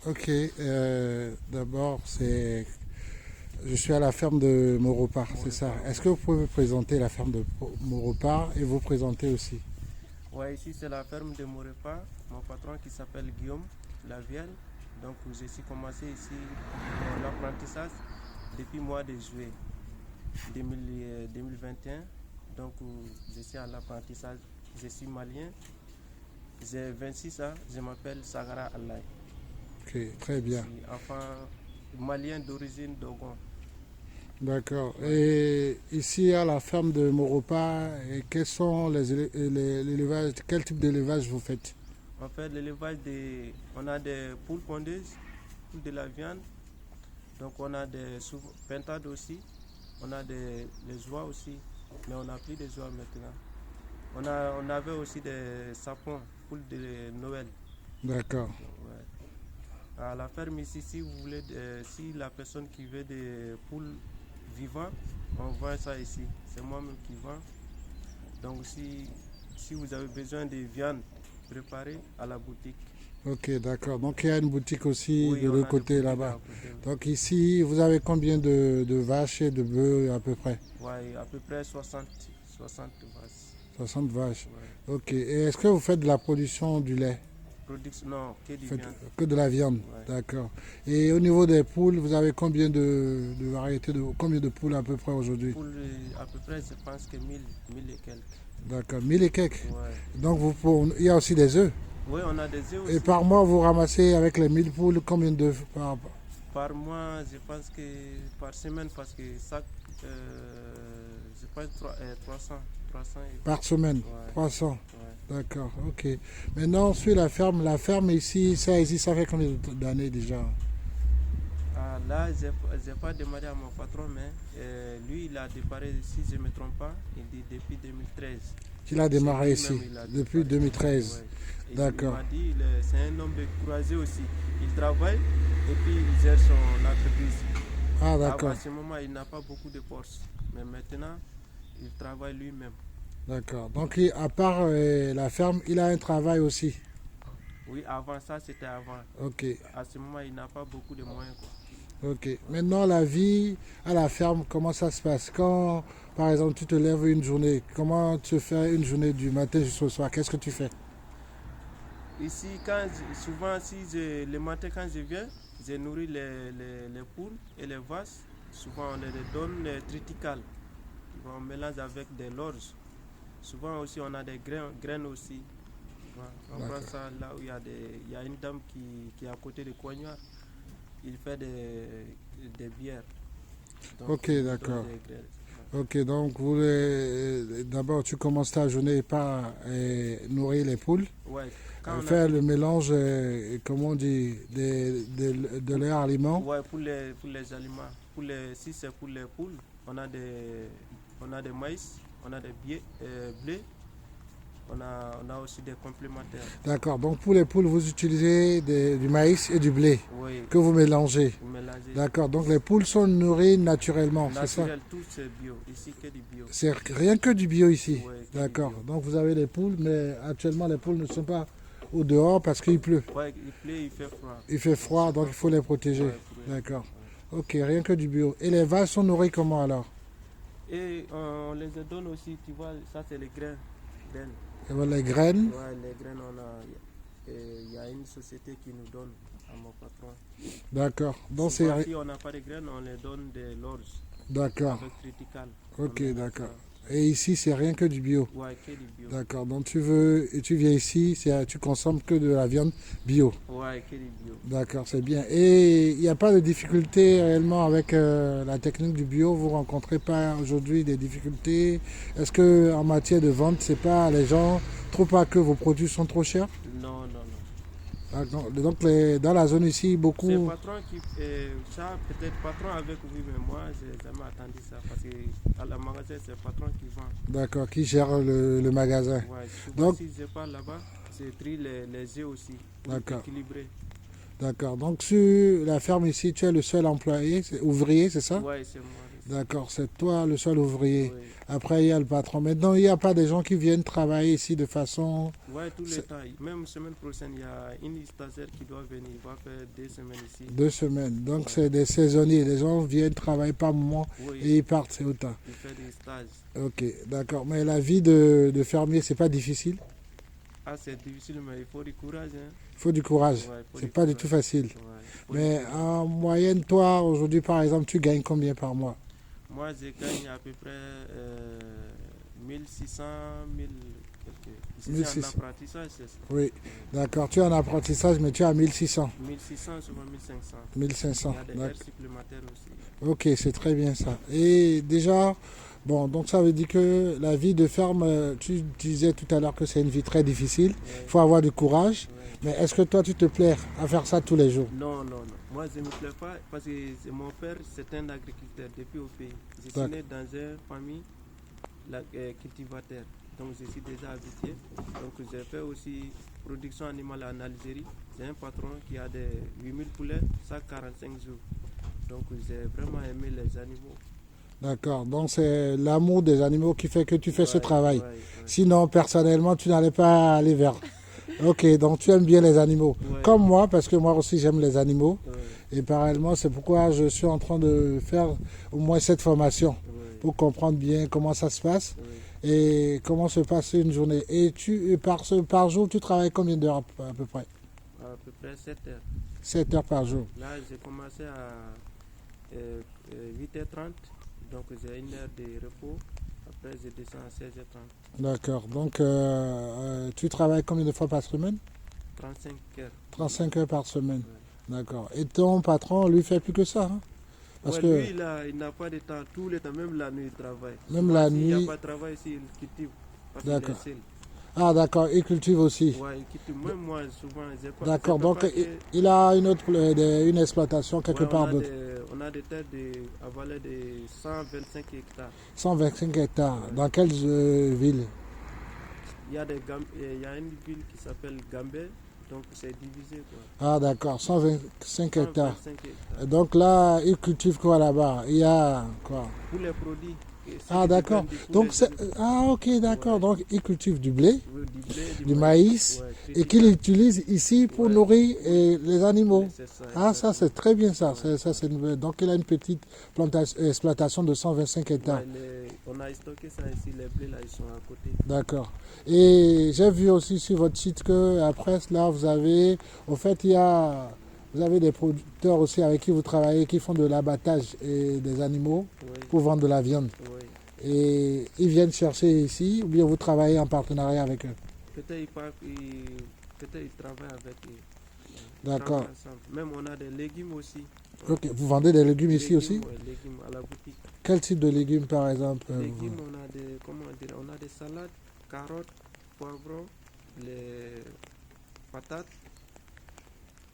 Ok, d'abord, je suis à la ferme de Maurepas, Mon c'est ça. repas, Est-ce ouais. que vous pouvez me présenter la ferme de Maurepas et vous présenter aussi? Ouais, ici c'est la ferme de mon repas. Mon patron qui s'appelle Guillaume Lavielle. Donc j'ai suis commencé ici mon apprentissage depuis mois de juillet 2021. Donc je suis à l'apprentissage. Je suis malien. J'ai 26 ans. Je m'appelle Sagara Allah. Ok, très Je bien. suis enfant malien d'origine Dogon. D'accord. Ouais. Et ici à la ferme de Maurepas, et quels sont l'élevage, quel type d'élevage vous faites? On fait l'élevage on a des poules pondeuses, poules de la viande. Donc on a des pintades aussi. On a les oies aussi. Mais on n'a plus des oies maintenant. On avait aussi des sapons, poules de Noël. D'accord. Donc, ouais. À la ferme ici, si vous voulez, si la personne qui veut des poules vivantes, on vend ça ici. C'est moi-même qui vends. Donc si vous avez besoin de viande préparée à la boutique, Ok, d'accord. Donc il y a une boutique aussi oui, de on l'autre a des côté boutiques là-bas. à côté. Oui. Donc ici, vous avez combien de vaches et de bœufs à peu près? Ouais, à peu près 60 vaches. 60 vaches. Ouais. Ok. Et est-ce que vous faites de la production du lait? Production, non, que du Vous faites viande. que de la viande. Ouais. D'accord. Et au niveau des poules, vous avez combien de variétés combien de poules à peu près aujourd'hui? Pour à peu près, je pense que 1000 et quelques. D'accord. 1000 et quelques. Ouais. Donc il y a aussi des œufs. Oui, on a des œufs Et aussi. par mois, vous ramassez avec les 1000 poules combien d'œufs Par mois, je pense que par semaine, parce que chaque, je pense 300 et par quelques. semaine? Ouais, 300. ouais. D'accord. Ok. Maintenant, sur la ferme. La ferme ici, ça fait combien d'années déjà? Ah, là, j'ai pas demandé à mon patron, mais lui, il a déparé, si je ne me trompe pas, il dit depuis 2013. Il a C'est démarré ici lui-même, il a depuis déparé. 2013. Ouais. Il D'accord. m'a dit, c'est un homme de courageux aussi. Il travaille et puis il gère son entreprise. Ah, À d'accord. ce moment, il n'a pas beaucoup de force. Mais maintenant, il travaille lui-même. D'accord. Donc, à part la ferme, il a un travail aussi. Oui, avant ça, c'était avant. Ok. À ce moment, il n'a pas beaucoup de moyens, quoi. Ok. Ouais. Maintenant, la vie à la ferme, comment ça se passe? Quand, par exemple, tu te lèves une journée, comment tu fais une journée du matin jusqu'au soir? Qu'est-ce que tu fais? Ici, souvent, le matin, quand je viens, je nourris les poules et les vaches. Souvent, on les donne triticales. On mélange avec des lorges. Souvent aussi, on a des graines aussi. Tu vois. On prend D'accord. ça là où il y a une dame qui est à côté de Coignard. Il fait des bières. Donc, Ok, il nous donne d'accord. des graines. Ouais. Ok, donc d'abord tu commences ta journée par nourrir les poules, Ouais, quand on a faire le fini. mélange, comme on dit, de Pour, leurs aliments. ouais, pour les aliments. Si c'est pour les poules, on a des maïs, on a des blés, on a aussi des complémentaires. D'accord, donc pour les poules, vous utilisez du maïs et du blé Oui, que vous mélangez. vous mélangez. D'accord, donc les poules sont nourries naturellement, c'est ça? Naturel, tout c'est bio. Ici, que du bio. C'est rien que du bio ici. Oui, que du D'accord, bio. donc vous avez les poules, mais actuellement les poules ne sont pas au dehors parce qu'il pleut. Ouais, il pleut, il fait froid. Il fait Je sais froid, donc pas il faut les comment. protéger. Ouais, pour les D'accord. protéger. Ouais. Ok, rien que du bio. Et les vaches sont nourries comment alors? Et on les donne aussi, tu vois, ça c'est les graines. Graines. Eh ben, les graines. Ouais, les graines, il y a une société qui nous donne à mon patron. D'accord. Donc Souvent, si on n'a pas de graines, on les donne des lorges d'accord. avec triticale. On Ok, mélange d'accord. ça. Et ici, c'est rien que du bio. Ouais, que du bio. D'accord. Donc tu viens ici, tu consommes que de la viande bio. Ouais, que du bio. D'accord, c'est bien. Et il n'y a pas de difficulté réellement avec la technique du bio. Vous rencontrez pas aujourd'hui des difficultés? Est-ce que en matière de vente, c'est pas les gens trouvent pas que vos produits sont trop chers? Non, non, non. D'accord. Donc dans la zone ici, C'est le beaucoup. patron qui. Ça, peut-être patron avec oui, mais moi, j'ai jamais attendu ça. Parce que à la magasin, c'est le patron qui vend. D'accord, qui gère le magasin. Ouais, souvent, Donc, si je pars là-bas, j'ai pris les œufs aussi pour d'accord. équilibrer. D'accord. Donc sur la ferme ici, tu es le seul employé, ouvrier, c'est ça? Ouais, c'est moi. D'accord, c'est toi le seul ouvrier. Oui. Après, il y a le patron. Maintenant, il n'y a pas des gens qui viennent travailler ici de façon... Ouais, tout le c'est- temps. Même semaine prochaine, il y a une stagiaire qui doit venir. Il va faire 2 semaines ici. 2 semaines. Donc, Ouais. c'est des saisonniers. Les gens viennent travailler par moment Oui, et ils partent, c'est autant. il fait des stages. Ok, d'accord. Mais la vie de fermier, c'est pas difficile. Ah, c'est difficile, mais il faut du courage. Hein. Il faut du courage. Ouais, il faut C'est du pas du courage. tout facile. Ouais, il faut du Mais courage. en moyenne, toi, aujourd'hui, par exemple, tu gagnes combien par mois? Moi, je gagne à peu près 1600, 1000. Ici, c'est 1600. en apprentissage, c'est ça. Oui, d'accord. Tu es en apprentissage, mais tu es à 1600, 1600, souvent 1500. 1500. Il y a des heures D'accord. supplémentaires aussi. Ok, c'est très bien ça. Et déjà, bon, donc ça veut dire que la vie de ferme, tu disais tout à l'heure que c'est une vie très difficile. Il Ouais, faut avoir du courage. ouais. Mais est-ce que toi, tu te plais à faire ça tous les jours? Non, non, non. Moi, je ne me plais pas parce que mon père, c'est un agriculteur depuis au pays. Je suis D'accord. né dans une famille cultivateur. Donc, je suis déjà habitué. Donc, j'ai fait aussi production animale en Algérie. J'ai un patron qui a des 8000 poulets, 145 jours. Donc, j'ai vraiment aimé les animaux. D'accord. Donc c'est l'amour des animaux qui fait que tu fais ce Ouais, travail. ouais, ouais. Sinon, personnellement, tu n'allais pas aller vers. Ok, donc tu aimes bien les animaux. Ouais, Comme moi, parce que moi aussi j'aime les animaux. ouais, Et parallèlement, c'est pourquoi je suis en train de faire au moins cette formation ouais, pour comprendre bien comment ça se passe ouais. et comment se passe une journée. Et par jour, tu travailles combien d'heures à peu près? À peu près 7 heures. 7 heures par jour. Là, j'ai commencé à 8h30. Donc, j'ai une heure de repos. Après, je descends à 16h30. D'accord. Donc, tu travailles combien de fois par semaine? 35 heures. 35 heures par semaine. Ouais. D'accord. Et ton patron, lui, fait plus que ça, hein? Parce Ouais, que lui, il n'a pas de temps. Tout le temps, même la nuit, il travaille. même Souvent, la s'il n'y a nuit. pas de travail, ici, il cultive. Parce qu'il est D'accord. seul. Ah, d'accord. Il cultive aussi. Ouais, il cultive. Même moi, souvent, D'accord. je peux Donc, pas il a une autre, une exploitation quelque ouais, part d'autre. on a des terres à valeur de 125 hectares. 125 hectares. Ouais. Dans quelle ville? Il y a une ville qui s'appelle Gambé. Donc, c'est divisé, quoi. Ah, d'accord. 125 hectares. 125 Et hectares. donc là, il cultive quoi là-bas? Il y a quoi? Pour les produits. Ah, d'accord. Donc, ah, ok, d'accord. Ouais. Donc, il cultive du blé, Du blé, du maïs, ouais, et qu'il utilise ici pour Ouais. nourrir les animaux. c'est ça. Ah, ça, c'est très bien ça. Ouais. Donc, il a une petite exploitation de 125 hectares. Ouais, on a stocké ça ici, les blés là, ils sont à côté. D'accord. Et j'ai vu aussi sur votre site que après cela, vous avez, au fait, vous avez des producteurs aussi avec qui vous travaillez, qui font de l'abattage et des animaux Oui, pour vendre de la viande. oui. Et ils viennent chercher ici, ou bien vous travaillez en partenariat avec eux. Peut-être ils travaillent avec eux. Ils D'accord. travaillent ensemble. Même on a des légumes aussi. Ok. Vous vendez des légumes ici aussi? Ouais, légumes à la boutique. Quel type de légumes par exemple? Légumes, on a on a des salades, carottes, poivrons, les patates,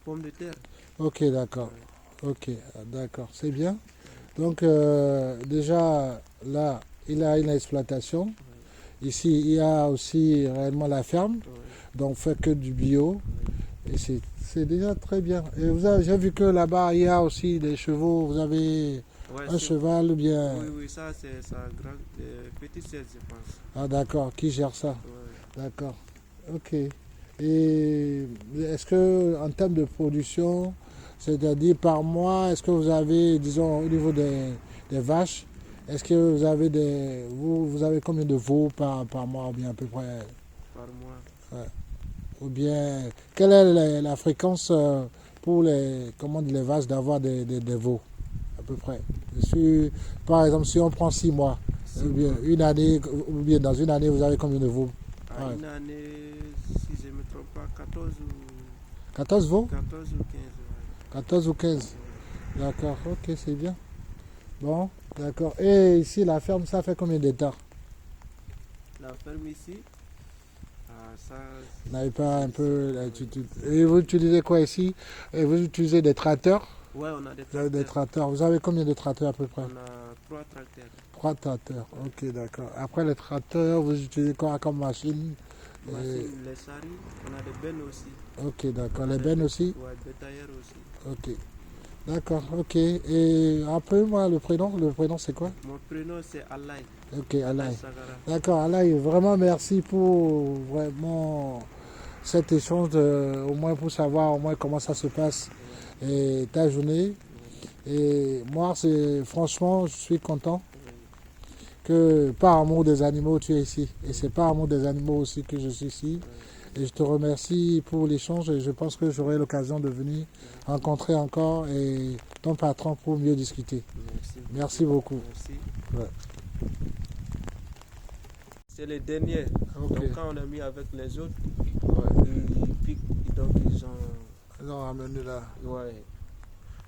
pommes de terre. Ok, d'accord. Ouais. Ok, d'accord. C'est bien. Donc déjà là, il a une exploitation. Ouais. Ici, il y a aussi réellement la ferme. Ouais. Donc on fait que du bio. Ouais. Et c'est déjà très bien. Et j'ai vu que là-bas, il y a aussi des chevaux. Vous avez Ouais, un cheval ou bien... oui, oui, ça c'est sa grande petite sœur, je pense. Ah d'accord, qui gère ça? Ouais. D'accord. Ok. Et est-ce que en termes de production, c'est-à-dire par mois, est-ce que vous avez, disons, au niveau des vaches, est-ce que vous avez vous avez combien de veaux par mois ou bien à peu près? Par mois. Ou bien, quelle est la fréquence pour les vaches d'avoir des veaux, à peu près? Par exemple, si on prend 6 mois, ou bien une année, ou bien dans une année, vous avez combien de veaux? À une année, si je ne me trompe pas, 14 14 veaux? 14 ou 15. Ouais. 14 ou 15? D'accord, ok, c'est bien. Bon, d'accord. Et ici, la ferme, ça fait combien d'hectares? La ferme ici, ça. Vous n'avez pas un peu... Et vous utilisez quoi ici? Et vous utilisez des tracteurs? Ouais, on a des Vous avez des tracteurs. tracteurs. Vous avez combien de tracteurs à peu près? On a 3 tracteurs. 3 tracteurs. Ok, d'accord. Après les tracteurs, vous utilisez quoi comme machine? Machine, les saris, on a des bennes aussi. Ok, d'accord. Les bennes aussi? Ouais, bétaillères aussi. Ok. D'accord, ok. Et après, moi, le prénom c'est quoi? Mon prénom c'est Alay. Ok, Alay Alain. Sagara. D'accord, Alain, vraiment merci pour vraiment cet échange, au moins pour savoir au moins comment ça se passe Ouais, et ta journée. ouais, Et moi, franchement, je suis content ouais, que par amour des animaux, tu es ici. Et c'est par amour des animaux aussi que je suis ici. ouais. Et je te remercie pour l'échange et je pense que j'aurai l'occasion de venir Merci. rencontrer encore et ton patron pour mieux discuter. Merci Merci beaucoup. beaucoup. Merci. Ouais. C'est les derniers. Ok. Donc quand on a mis avec les autres, Ouais. ils piquent. Donc ils ont. Ils ont ramené là. Ouais.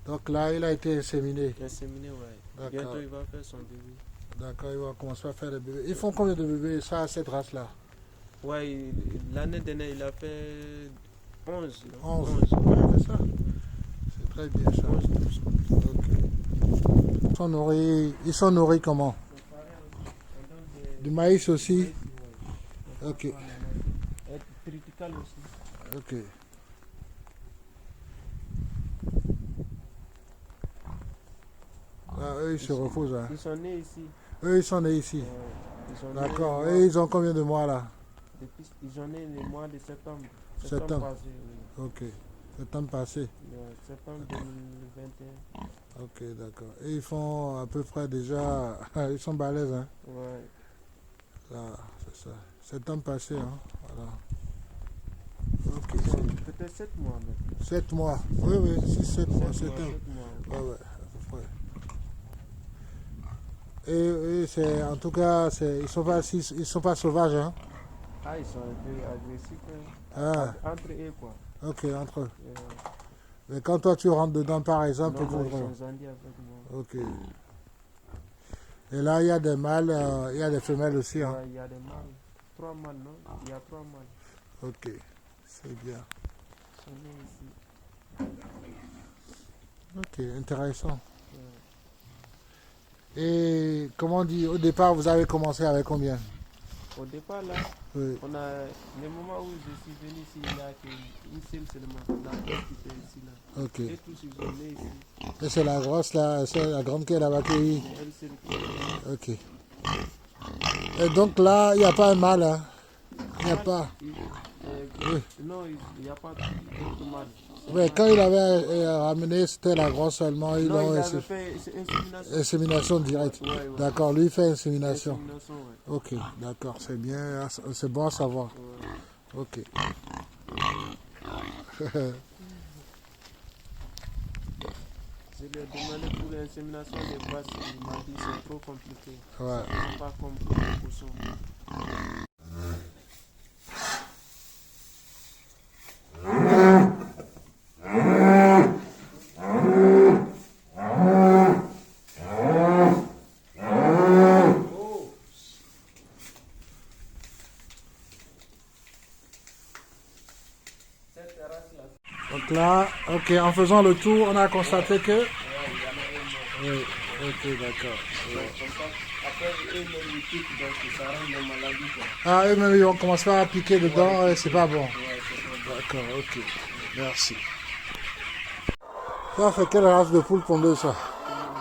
Donc là, il a été inséminé. Inséminé, ouais. D'accord. Bientôt il va faire son bébé. D'accord, il va commencer à faire des bébés. Ils font combien de bébés, ça, cette race-là? Ouais, l'année dernière il a fait 11. 11. 11. Ouais, c'est ça. C'est très bien ça. 11, 12. Ok. Ils sont nourris comment? C'est pareil aussi. On donne Du maïs aussi? maïs, ouais. Ok. Et triticale aussi. Ok. Ah, eux, ils se reposent. Hein. Ils sont nés ici. Eux, ils sont nés ici. Ils sont D'accord. nés Et ils ont combien de mois là? ils sont nés le mois de septembre. Septembre. Passé, oui. Ok. Septembre passé. Ouais, septembre 2021. Ok, d'accord. Et ils font à peu près déjà. Ils sont balèzes, hein? Ouais. Là, c'est ça. Septembre passé, hein? Voilà. Ok. Ils sont peut-être 7 mois même. 7 mois. Oui, oui, 6-7 mois. 7 Septembre. mois. Ouais, ouais, à peu près. Et c'est, en tout cas, ils sont pas sauvages, hein? Ah, ils sont un peu agressifs. Ah, Entre eux, quoi. ok, entre eux. Euh, Mais quand toi tu rentres dedans, par exemple, non, pour... ils sont gentils avec moi. Ok. Et là, il y a des mâles, il y a des femelles aussi, hein? Ouais, il y a des mâles. 3 mâles, non? Il y a 3 mâles. Ok, c'est bien. Ils sont nés ici. Ok, intéressant. Ouais. Et comment on dit, au départ, vous avez commencé avec combien? Au départ, là, Oui. on a, le moment où je suis venu ici, il n'y a qu'une seule seulement, la grosse qui était ici, là. Ok. Et tous ils sont nés ici. Et c'est la grosse là, c'est la grande qui est là-bas qui... C'est elle seule qui est née. Ok. Et donc là, il n'y a pas un mâle, hein? Il n'y a pas. Oui. Non, il n'y a pas d'autre mâle. Oui, quand il avait ramené, c'était la grosse seulement. Ils Non, l'ont il avait fait insémination. insémination directe. Ouais, ouais. D'accord, lui il fait insémination. Insémination, ouais. Ok, d'accord, c'est bien, c'est bon à savoir. Ouais. Ok. Je lui ai demandé pour l'insémination des vaches, il m'a dit c'est trop compliqué. Ouais. C'est pas comme pour les poissons. Donc là, ok, en faisant le tour, on a constaté que... Oui, ok, d'accord. Ouais. Après, eux-mêmes ils piquent, donc ça rend des maladies. Quoi. Ah, eux-mêmes, ils vont commencer à piquer dedans, et c'est pas bon. Ouais, c'est pas bon. D'accord, ok. Merci. Ça, c'est quelle race de poule pondeuse, ça?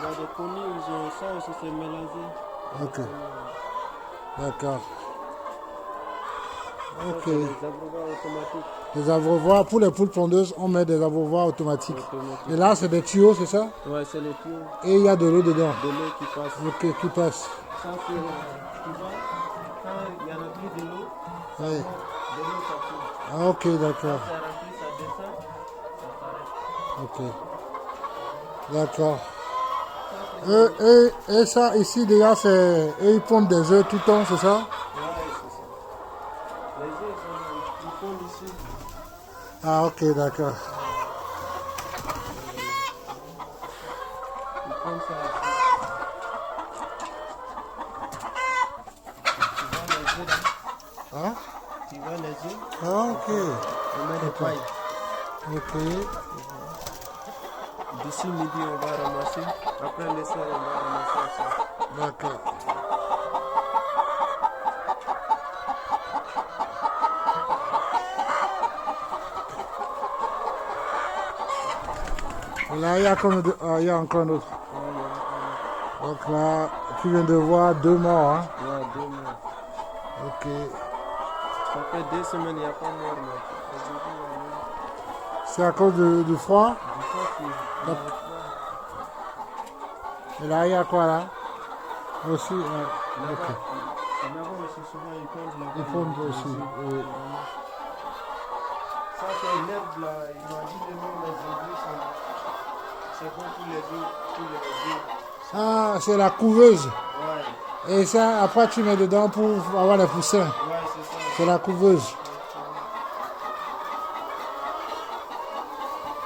Dans des connus, ils ont ça aussi, c'est mélangé. Ok, d'accord. Ça, Ok. c'est des abreuvoirs automatiques. Les abreuvoirs, pour les poules pondeuses, on met des abreuvoirs automatiques. Automatiques. Et là, c'est des tuyaux, c'est ça? Ouais, c'est les tuyaux Et il y a de l'eau dedans. de l'eau qui passe. Ok, qui passe. Ça, c'est, tu vois, quand il y en a plus de l'eau, Oui. de l'eau, ça coule. Ah, ok, d'accord. Ça remplit, ça descend, ça s'arrête. Ok. D'accord. Et ça, ici, déjà, c'est... Et ils pondent des œufs tout le temps, c'est ça? Ouais, c'est ça. Les œufs, ils pondent ici. Ah, ok, d'accord. Ils pondent ça ici. Tu vois les œufs là? Hein? Tu vois les œufs? Ah, ok. On met des pailles. Ok. D'ici midi, on va ramasser. Après le soir, on va ramasser ça. D'accord. Là, il y a, il y a encore un autre. Ouais, Donc là, tu viens de voir 2 morts. Hein? ouais, 2 mois. Ok. Ça fait 2 semaines, il n'y a pas mort. Mais aujourd'hui, il y a C'est à cause du froid. du froid qui il y a le froid. Et là, il y a quoi là? Aussi, ouais. Là-bas, Ok. là-bas aussi, souvent, ils pondent là-bas. Ils fondent les aussi. œufs, Oui. ils ramassent. Ça, c'est l'herbe là. Il m'a dit le nom des œufs. C'est bon pour les œufs. Pour les œufs. Ah, c'est la couveuse. Ouais, Et ça, après, tu mets dedans pour avoir les poussins. ouais, c'est ça. C'est la couveuse.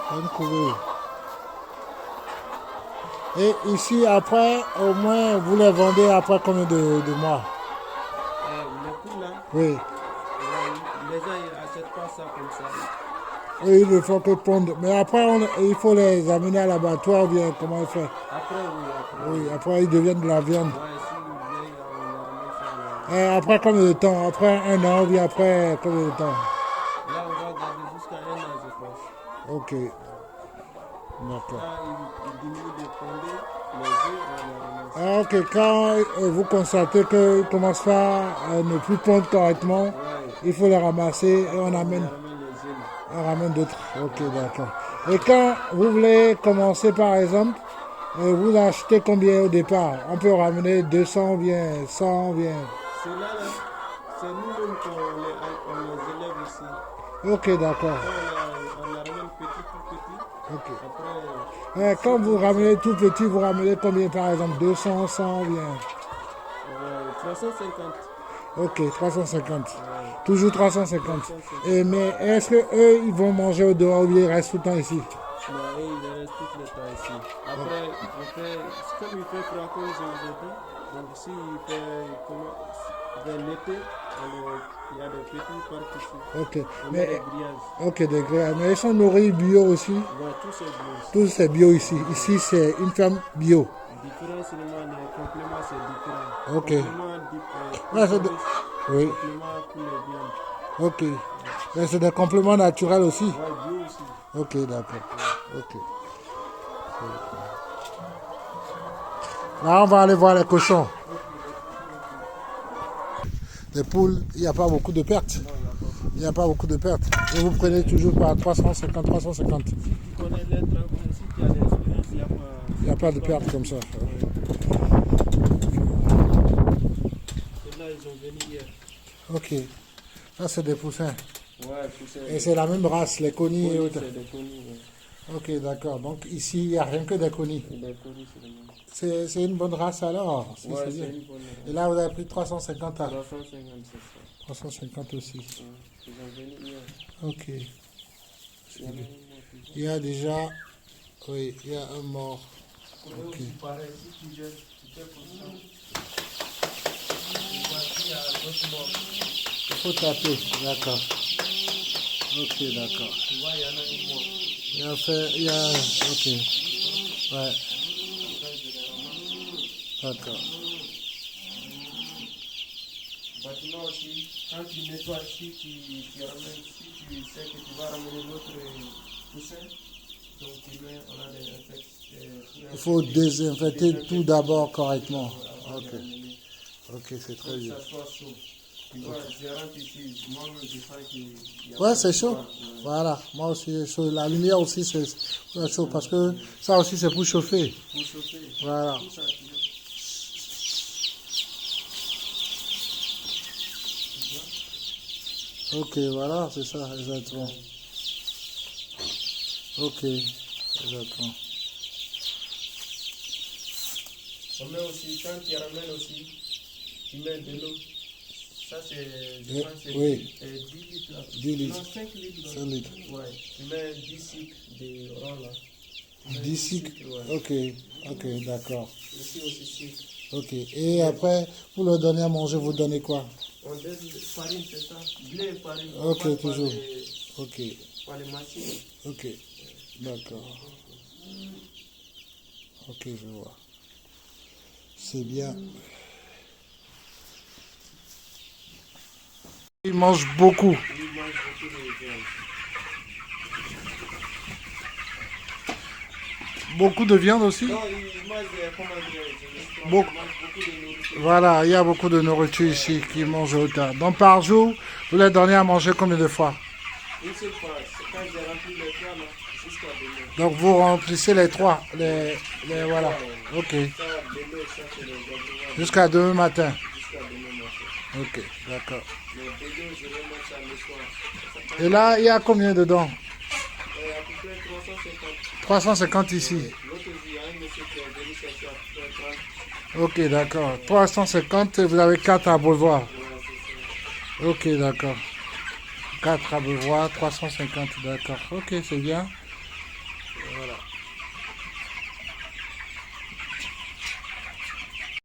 C'est une couveuse. Et ici, après, au moins, vous les vendez après combien de mois? Les poules là, Oui. les gens ils achètent pas ça comme ça. Oui, ils ne font que pondre. Mais après, il faut les amener à l'abattoir ou bien comment ils font? Après, oui, après. Oui, après, ils deviennent de la viande. Ouais, si vous vieillez, on les remet ça. Et après combien de temps? Après 1 an ou bien après combien de temps? Là, on va garder jusqu'à 1 an, je pense. Ok. D'accord. Là, ils diminuent de pondre les œufs, on les remet. Ah, ok, quand vous constatez qu'ils ne commencent pas à ne plus pondre correctement, Ouais, il faut les ramasser et on on les amène. remet les œufs. On ramène d'autres. Ok, d'accord. Et quand vous voulez commencer par exemple, vous achetez combien au départ? On peut ramener 200 ou bien 100 ou bien. Ceux-là, là, c'est nous-mêmes on les élève ici. Ok, d'accord. Quand on les ramène petit, tout petit, Ok. après, Quand vous ramenez tout petit, vous ramenez combien par exemple? 200, 100 ou bien. 350. Ok, 350. Ouais, Toujours 350. 350. Mais est-ce que eux, ils vont manger au dehors ou bien ils restent tout le temps ici? Non, et il reste tout le temps ici. Après, comme il fait froid comme je vous ai dit, donc s'il fait vers l'été, il y a des petits parcs ici. Ok. On a Mais, des grillages. ok, des grillades. Mais ils sont nourris bio aussi. Ouais, tout c'est bleu. Tout c'est bio ici. Ici, c'est une ferme bio. Différent seulement, les compléments c'est différent. Ok. Compléments Ouais, c'est service, oui. compléments pour les viandes. Ok. Mais c'est des compléments naturels aussi. Ouais, bio aussi. Ok, d'accord. Ok. Là, on va aller voir les cochons. Les poules, il n'y a pas beaucoup de pertes. Non, il n'y a pas. Il n'y a pas beaucoup de pertes. Et vous prenez toujours par 350, 350. Si tu connais les travaux, si tu as l'expérience, il n'y a pas. Il n'y a pas de pertes comme ça. Ceux-là, ils ont venu hier. Ok. Ça, c'est des poussins. Ouais, poussins. Et c'est la même race, les conis et autres. C'est des connies. Ok, d'accord. Donc ici, il n'y a rien que des conis. Les connies, c'est le même. C'est une bonne race alors. Si, Ouais, c'est c'est bien. une bonne race. Et là, vous avez pris 350 à 350, c'est ça. 350 aussi. Ouais, ils ont venu hier. Ok. Il y en a une autre. Il y a déjà, oui, il y a un mort. Pour eux Ok. aussi, pareil, si tu jettes, tu fais comme ça. Tu vois qu'il y a d'autres morts. Il faut taper, d'accord. Ok, d'accord. Tu vois, il y en a une mort. Il y a fait, il y a, ok. Ouais, d'accord. Bâtiment aussi, quand tu nettoies, si tu ramènes, si tu sais que tu vas ramener l'autre poussin, donc tu mets, on a des Il faut désinfecter tout d'abord correctement. Ok, ok, c'est très que bien. ça soit chaud. Tu vois, je rentre ici, moi-même je sens qu'il y a Ouais, pas c'est de chaud. froid. Voilà, moi aussi, c'est chaud. La lumière aussi, c'est chaud parce que ça aussi, c'est pour chauffer. Pour chauffer, Voilà. tout ça, tu vois. Ok, voilà, c'est ça, exactement. Ok, exactement. On met aussi, quand tu ramènes aussi, tu mets de l'eau. Ça c'est, je pense, c'est Oui. 10 litres. Là. 10 litres. Non, 5 litres. 5 litres. Ouais. Tu mets 10 cycles de rhum là. Tu mets 10 cycles. ouais. Ok, d'accord. Ici aussi cycle. Ok, et après, pour leur donner à manger, vous donnez quoi? On donne farine, c'est ça. Blé et farine. Ok, On passe toujours. Par Ok, par les machines. ok, d'accord. Ok, je vois. C'est bien. Ils mangent beaucoup. Ils mangent beaucoup de viande. beaucoup de viande aussi? Non, ils mangent, comment dire, Beaucoup. ils mangent beaucoup de nourriture. Voilà, il y a beaucoup de nourriture ici qui mangent autant. Donc par jour, vous leur donnez à manger combien de fois? Une seule fois, c'est quand j'ai rempli les trois là, jusqu'à demain. Donc vous remplissez les trois. Voilà. Ok. Ça, demain, ça, c'est les abreuvoirs. Jusqu'à demain matin. Jusqu'à demain matin. Ok, d'accord. Mais demain, je vais mettre ça le soir. Ça fait Et là, il y a combien dedans? à peu près 350. 350 ici. L'autre jour, il y a un monsieur qui est venu chercher à peu près 30. Ok, d'accord. 350, vous avez 4 abreuvoirs. Ouais, c'est ça. Ok, d'accord. 4 abreuvoirs, 350, d'accord. Ok, c'est bien. Voilà.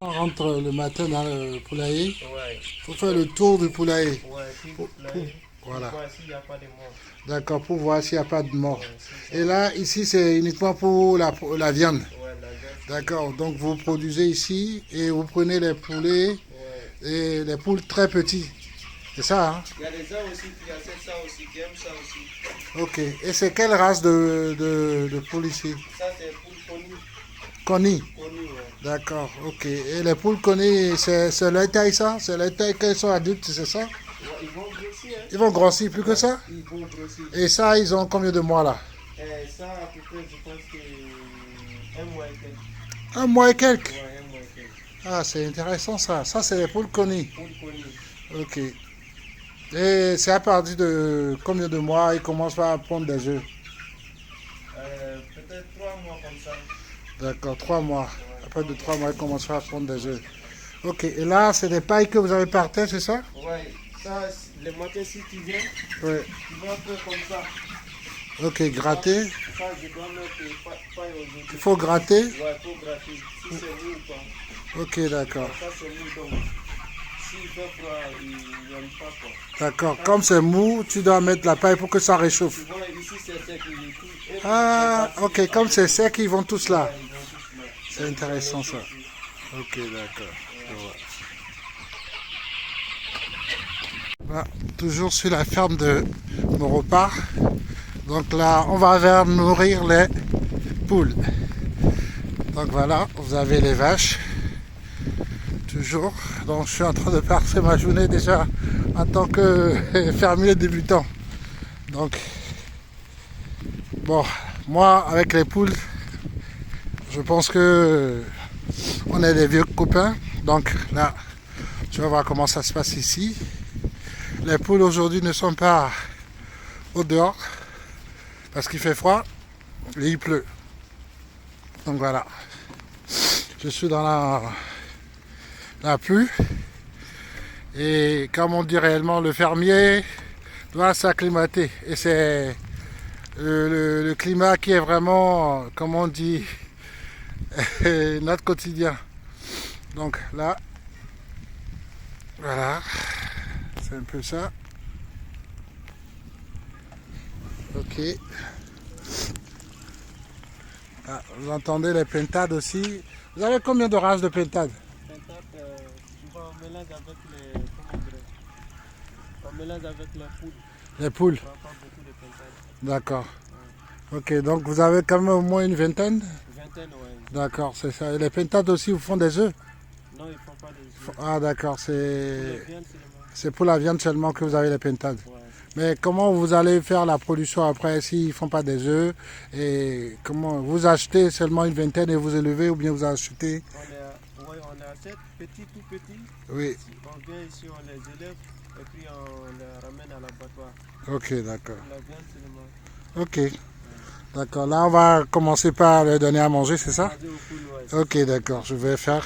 On rentre le matin dans le poulailler. Ouais, Il faut faire le tour du poulailler. ouais, puis vous playez. Voilà. Pour voir s'il n'y a pas de mort. D'accord, pour voir s'il n'y a pas de mort. Ouais, c'est ça. Et là, ici, c'est uniquement pour la viande. Ouais, la graisse. D'accord, donc vous produisez ici et vous prenez les poulets Ouais. et les poules très petits. C'est ça, hein? Il y a des gens aussi qui achètent ça aussi, qui aiment ça aussi. Ok. Et c'est quelle race de poules ici? Ça, c'est pour connu. Connie. Connu, ouais. D'accord, ok. Et les poules connies, c'est leur taille ça? C'est leur taille quand ils sont adultes, c'est ça? Ouais, ils vont grossir, hein. Ils vont grossir plus que ça? Ils vont grossir. Et ça, ils ont combien de mois là? Ça, à peu près, je pense que un mois et quelques. Un mois et quelques. Ouais, un mois et quelques. Ah, c'est intéressant ça. Ça, c'est les poules connies. Pour connu. Ok. Et c'est à partir de combien de mois ils commencent à pondre des œufs? Peut-être 3 mois comme ça. D'accord, 3 mois. Après de 3 mois, ils commencent à pondre des œufs. Ok, et là, c'est des pailles que vous avez par terre, c'est ça? Ouais, ça, le matin, si tu viens, Oui. tu vas faire comme ça. Ok, gratter. Ça, je dois mettre pas aujourd'hui. Il faut gratter. Ouais, il faut gratter. Si c'est mou ou pas. Ok, d'accord. Ça, c'est mou, donc. S'il fait froid, il n'aime pas quoi. D'accord. Comme c'est mou, tu dois mettre la paille pour que ça réchauffe. Tu vois, ici, c'est sec, il est tout. Et puis, Ah, c'est parti. ok. Comme c'est sec, ils vont tous là. Ouais, ils vont tous là. C'est intéressant ça. Ok, d'accord. Je vois. Voilà, toujours sur la ferme de Maurepas. Donc là, on va vers nourrir les poules. Donc voilà, vous avez les vaches. Toujours. Donc je suis en train de passer ma journée déjà en tant que fermier débutant. Donc, bon, moi avec les poules, je pense que on est des vieux copains. Donc là, tu vas voir comment ça se passe ici. Les poules aujourd'hui ne sont pas au dehors parce qu'il fait froid et il pleut. Donc voilà, je suis dans la pluie et comme on dit réellement, le fermier doit s'acclimater et c'est le climat qui est vraiment, comme on dit, notre quotidien. Donc là, voilà, c'est un peu ça. Ok. Ah, vous entendez les pintades aussi. Vous avez combien de races de pintades? Souvent on mélange avec les. Comment dire, on mélange avec les poules. Les poules. On prend pas beaucoup de pintades. D'accord. Ok, donc vous avez quand même au moins une vingtaine? Vingtaine, ouais. D'accord, c'est ça. Et les pintades aussi, vous font des œufs? Non, ils ne font pas des œufs. Ah d'accord, Pour les viandes seulement. c'est pour la viande seulement que vous avez les pintades. Ouais. Mais comment vous allez faire la production après s'ils ne font pas des œufs? Et comment vous achetez seulement une vingtaine et vous élevez ou bien vous achetez? On achète petit, tout petit. Oui, On vient ici, on les élève et puis on les ramène à l'abattoir. ok, d'accord. La viande seulement. Ok, d'accord. Là, on va commencer par leur donner à manger, c'est ça? Manger aux poules, ouais. Ok, d'accord, je vais faire.